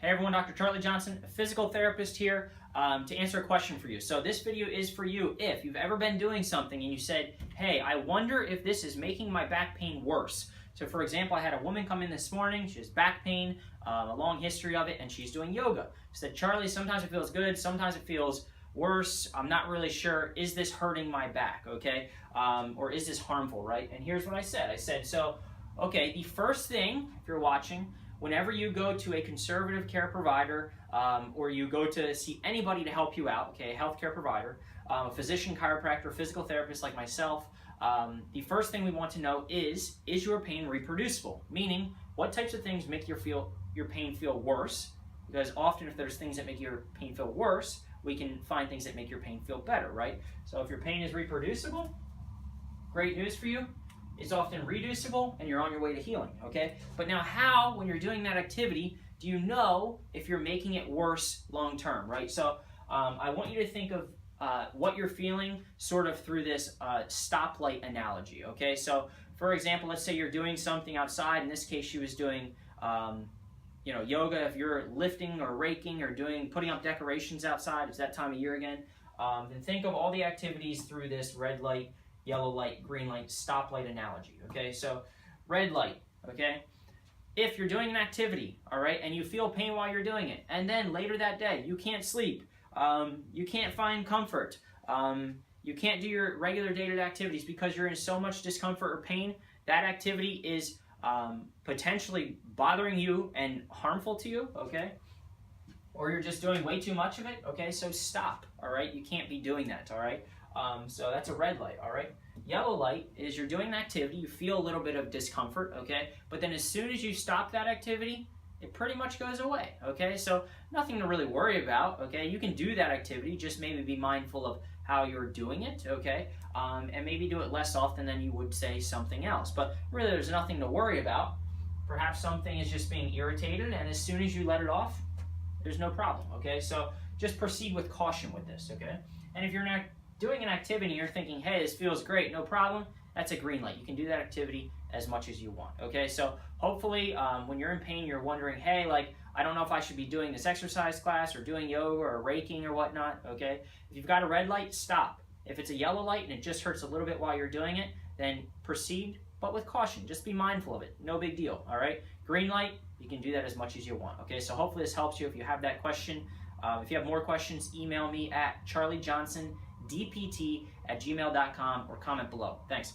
Hey everyone, Dr. Charlie Johnson, a physical therapist here to answer a question for you. So this video is for you if you've ever been doing something and you said, hey, I wonder if this is making my back pain worse. So for example, I had a woman come in this morning, she has back pain, a long history of it, and she's doing yoga. She said, Charlie, sometimes it feels good, sometimes it feels worse, I'm not really sure, is this hurting my back, okay? Or is this harmful, right? And here's what I said. I said, so, okay, the first thing, if you're watching, whenever you go to a conservative care provider or you go to see anybody to help you out, okay, a healthcare provider, a physician, chiropractor, physical therapist like myself, the first thing we want to know is your pain reproducible? Meaning, what types of things make your pain feel worse? Because often if there's things that make your pain feel worse, we can find things that make your pain feel better, right? So if your pain is reproducible, great news for you. It's often reducible and you're on your way to healing, okay? But now how, when you're doing that activity, do you know if you're making it worse long term, right? So I want you to think of what you're feeling sort of through this stoplight analogy, okay? So for example, let's say you're doing something outside. In this case, she was doing yoga. If you're lifting or raking or putting up decorations outside, it's that time of year again, then think of all the activities through this red light, yellow light, green light, stoplight analogy, okay? So red light, okay? If you're doing an activity, all right, and you feel pain while you're doing it, and then later that day, you can't sleep, you can't find comfort, you can't do your regular day-to-day activities because you're in so much discomfort or pain, that activity is potentially bothering you and harmful to you, okay? Or you're just doing way too much of it, okay? So stop, all right? You can't be doing that, all right? So that's a red light, all right? Yellow light is you're doing an activity, you feel a little bit of discomfort, okay? But then as soon as you stop that activity, it pretty much goes away, okay? So nothing to really worry about, okay? You can do that activity, just maybe be mindful of how you're doing it, okay? And maybe do it less often than you would say something else. But really there's nothing to worry about. Perhaps something is just being irritated, and as soon as you let it off, there's no problem, okay? So just proceed with caution with this, okay? And if you're not doing an activity and you're thinking, hey, this feels great, no problem, that's a green light. You can do that activity as much as you want, okay? So hopefully when you're in pain, you're wondering, hey, like, I don't know if I should be doing this exercise class or doing yoga or raking or whatnot, okay? If you've got a red light, stop. If it's a yellow light and it just hurts a little bit while you're doing it, then proceed, but with caution. Just be mindful of it. No big deal, all right? Green light, you can do that as much as you want, okay? So hopefully this helps you if you have that question. If you have more questions, email me at charliejohnsondpt@gmail.com or comment below. Thanks.